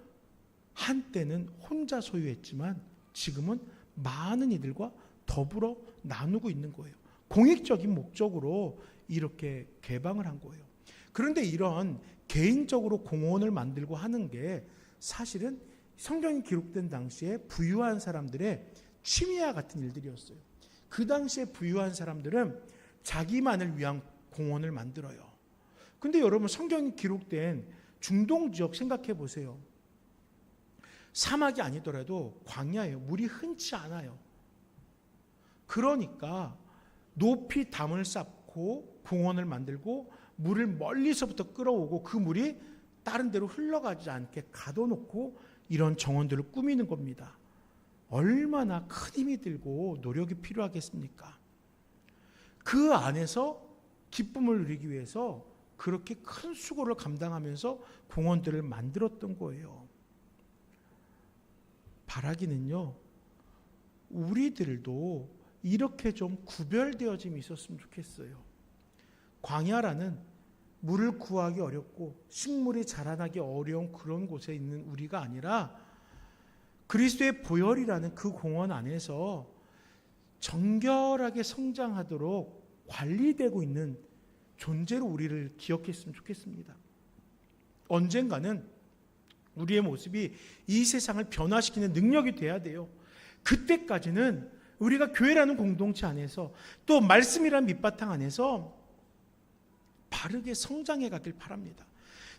한때는 혼자 소유했지만 지금은 많은 이들과 더불어 나누고 있는 거예요. 공익적인 목적으로 이렇게 개방을 한 거예요. 그런데 이런 개인적으로 공원을 만들고 하는 게 사실은 성경이 기록된 당시에 부유한 사람들의 취미와 같은 일들이었어요. 그 당시에 부유한 사람들은 자기만을 위한 공원을 만들어요. 근데 여러분, 성경이 기록된 중동 지역 생각해 보세요. 사막이 아니더라도 광야예요. 물이 흔치 않아요. 그러니까 높이 담을 쌓고 공원을 만들고 물을 멀리서부터 끌어오고 그 물이 다른 데로 흘러가지 않게 가둬놓고 이런 정원들을 꾸미는 겁니다. 얼마나 큰 힘이 들고 노력이 필요하겠습니까? 그 안에서 기쁨을 누리기 위해서 그렇게 큰 수고를 감당하면서 공원들을 만들었던 거예요. 바라기는요, 우리들도 이렇게 좀 구별되어짐이 있었으면 좋겠어요. 광야라는 물을 구하기 어렵고 식물이 자라나기 어려운 그런 곳에 있는 우리가 아니라 그리스도의 보혈이라는 그 공원 안에서 정결하게 성장하도록 관리되고 있는 존재로 우리를 기억했으면 좋겠습니다. 언젠가는 우리의 모습이 이 세상을 변화시키는 능력이 돼야 돼요. 그때까지는 우리가 교회라는 공동체 안에서 또 말씀이라는 밑바탕 안에서 바르게 성장해 가길 바랍니다.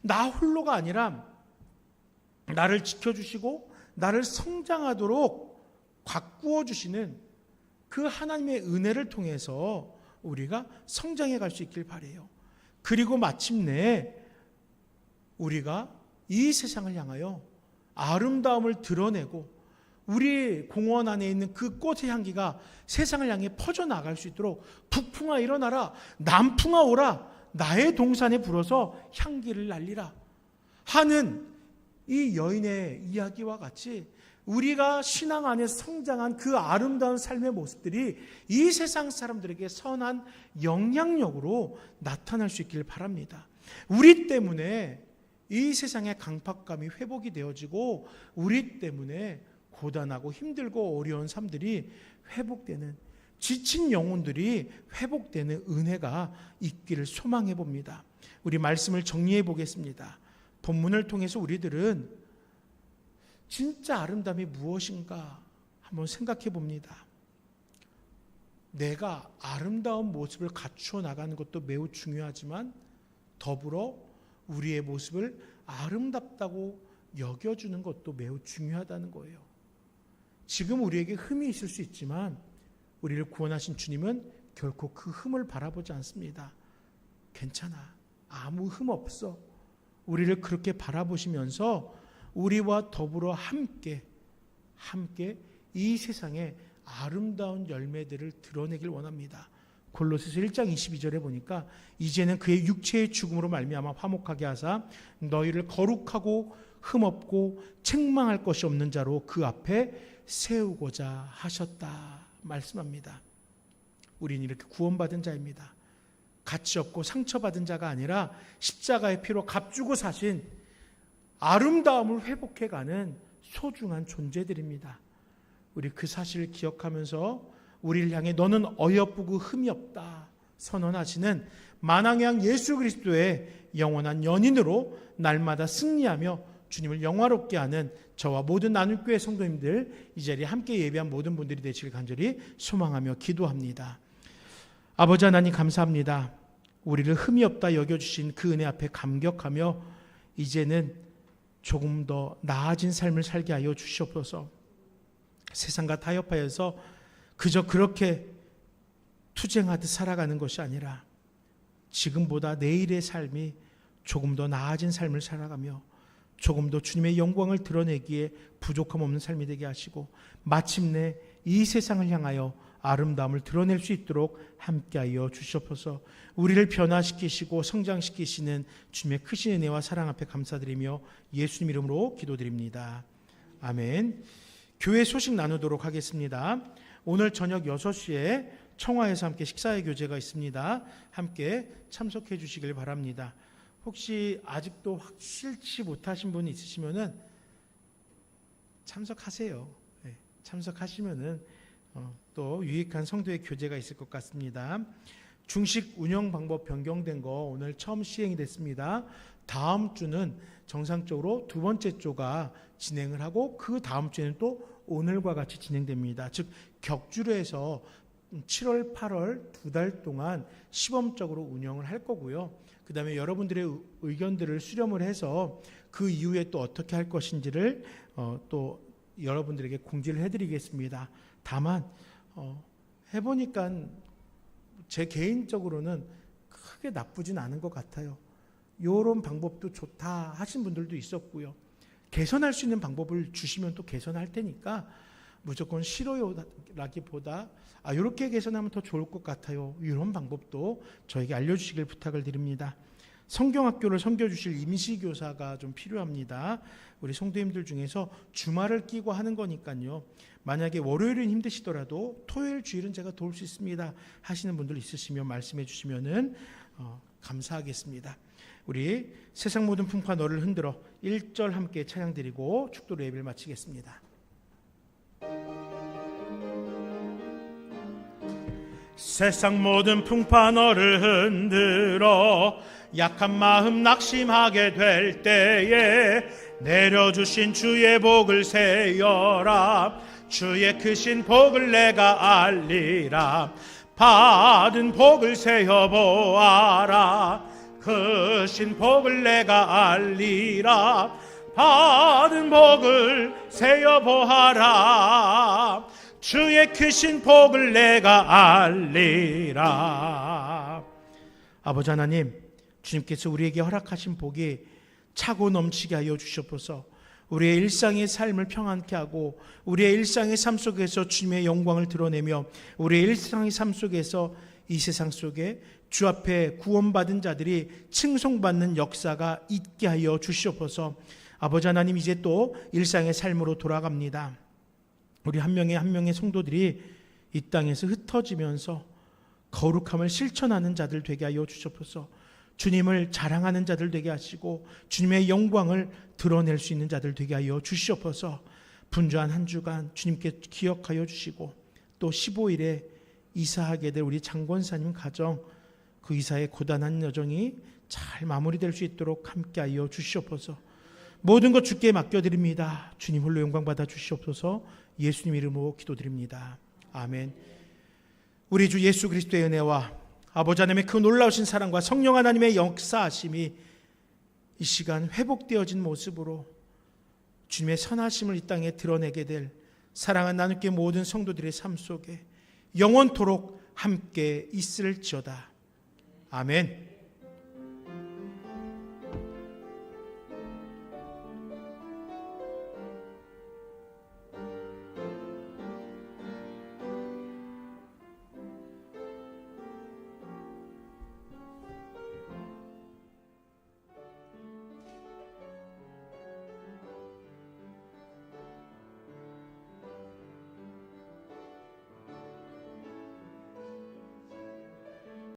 나 홀로가 아니라 나를 지켜주시고 나를 성장하도록 가꾸어 주시는 그 하나님의 은혜를 통해서 우리가 성장해 갈 수 있길 바라요. 그리고 마침내 우리가 이 세상을 향하여 아름다움을 드러내고 우리 공원 안에 있는 그 꽃의 향기가 세상을 향해 퍼져나갈 수 있도록 북풍아 일어나라, 남풍아 오라, 나의 동산에 불어서 향기를 날리라 하는 이 여인의 이야기와 같이 우리가 신앙 안에서 성장한 그 아름다운 삶의 모습들이 이 세상 사람들에게 선한 영향력으로 나타날 수 있기를 바랍니다. 우리 때문에 이 세상의 강팍감이 회복이 되어지고 우리 때문에 고단하고 힘들고 어려운 삶들이 회복되는, 지친 영혼들이 회복되는 은혜가 있기를 소망해 봅니다. 우리 말씀을 정리해 보겠습니다. 본문을 통해서 우리들은 진짜 아름다움이 무엇인가 한번 생각해 봅니다. 내가 아름다운 모습을 갖추어 나가는 것도 매우 중요하지만 더불어 우리의 모습을 아름답다고 여겨주는 것도 매우 중요하다는 거예요. 지금 우리에게 흠이 있을 수 있지만 우리를 구원하신 주님은 결코 그 흠을 바라보지 않습니다. 괜찮아, 아무 흠 없어. 우리를 그렇게 바라보시면서 우리와 더불어 함께 이 세상에 아름다운 열매들을 드러내길 원합니다. 골로새서 1장 22절에 보니까 이제는 그의 육체의 죽음으로 말미암아 화목하게 하사 너희를 거룩하고 흠없고 책망할 것이 없는 자로 그 앞에 세우고자 하셨다 말씀합니다. 우리는 이렇게 구원받은 자입니다. 가치 없고 상처받은 자가 아니라 십자가의 피로 값주고 사신 아름다움을 회복해가는 소중한 존재들입니다. 우리 그 사실을 기억하면서 우리를 향해 너는 어여쁘고 흠이 없다 선언하시는 만왕의 왕 예수 그리스도의 영원한 연인으로 날마다 승리하며 주님을 영화롭게 하는 저와 모든 나눔교회 성도님들, 이 자리에 함께 예배한 모든 분들이 되시길 간절히 소망하며 기도합니다. 아버지 하나님 감사합니다. 우리를 흠이 없다 여겨주신 그 은혜 앞에 감격하며 이제는 조금 더 나아진 삶을 살게 하여 주시옵소서. 세상과 타협하여서 그저 그렇게 투쟁하듯 살아가는 것이 아니라 지금보다 내일의 삶이 조금 더 나아진 삶을 살아가며 조금 더 주님의 영광을 드러내기에 부족함 없는 삶이 되게 하시고 마침내 이 세상을 향하여 아름다움을 드러낼 수 있도록 함께하여 주시옵소서. 우리를 변화시키시고 성장시키시는 주님의 크신 은혜와 사랑 앞에 감사드리며 예수님 이름으로 기도드립니다. 아멘. 교회 소식 나누도록 하겠습니다. 오늘 저녁 6시에 청하에서 함께 식사회 교제가 있습니다. 함께 참석해 주시길 바랍니다. 혹시 아직도 확실치 못하신 분이 있으시면은 참석하세요. 네, 참석하시면은 또 유익한 성도의 교제가 있을 것 같습니다. 중식 운영 방법 변경된 거 오늘 처음 시행이 됐습니다. 다음 주는 정상적으로 두 번째 조가 진행을 하고 그 다음 주에는 또 오늘과 같이 진행됩니다. 즉 격주로 해서 7월, 8월 두 달 동안 시범적으로 운영을 할 거고요. 그 다음에 여러분들의 의견들을 수렴을 해서 그 이후에 또 어떻게 할 것인지를 또 여러분들에게 공지를 해드리겠습니다. 다만 해보니까 제 개인적으로는 크게 나쁘진 않은 것 같아요. 이런 방법도 좋다 하신 분들도 있었고요. 개선할 수 있는 방법을 주시면 또 개선할 테니까 무조건 싫어요라기보다 이렇게 개선하면 더 좋을 것 같아요. 이런 방법도 저에게 알려주시길 부탁을 드립니다. 성경학교를 섬겨주실 임시교사가 좀 필요합니다. 우리 성도님들 중에서 주말을 끼고 하는 거니까요. 만약에 월요일은 힘드시더라도 토요일, 주일은 제가 도울 수 있습니다 하시는 분들 있으시면 말씀해 주시면 감사하겠습니다. 우리 세상 모든 풍파 너를 흔들어 1절 함께 찬양 드리고 축도 예배를 마치겠습니다. 세상 모든 풍파 너를 흔들어 약한 마음 낙심하게 될 때에 내려주신 주의 복을 세어라. 주의 크신 복을 내가 알리라. 받은 복을 세어보아라. 크신 복을 내가 알리라. 받은 복을 세어보아라. 주의 크신 복을 내가 알리라. 아버지 하나님, 주님께서 우리에게 허락하신 복이 차고 넘치게 하여 주시옵소서. 우리의 일상의 삶을 평안케 하고 우리의 일상의 삶 속에서 주님의 영광을 드러내며 우리의 일상의 삶 속에서 이 세상 속에 주 앞에 구원받은 자들이 칭송받는 역사가 있게 하여 주시옵소서. 아버지 하나님, 이제 또 일상의 삶으로 돌아갑니다. 우리 한 명의 한 명의 성도들이 이 땅에서 흩어지면서 거룩함을 실천하는 자들 되게 하여 주시옵소서. 주님을 자랑하는 자들 되게 하시고 주님의 영광을 드러낼 수 있는 자들 되게 하여 주시옵소서. 분주한 한 주간 주님께 기억하여 주시고 또 15일에 이사하게 될 우리 장권사님 가정, 그 이사의 고단한 여정이 잘 마무리될 수 있도록 함께 하여 주시옵소서. 모든 것 주께 맡겨드립니다. 주님 홀로 영광 받아 주시옵소서. 예수님 이름으로 기도드립니다. 아멘. 우리 주 예수 그리스도의 은혜와 아버지 하나님의 그 놀라우신 사랑과 성령 하나님의 역사하심이 이 시간 회복되어진 모습으로 주님의 선하심을 이 땅에 드러내게 될 사랑한 나누게 모든 성도들의 삶 속에 영원토록 함께 있을지어다. 아멘.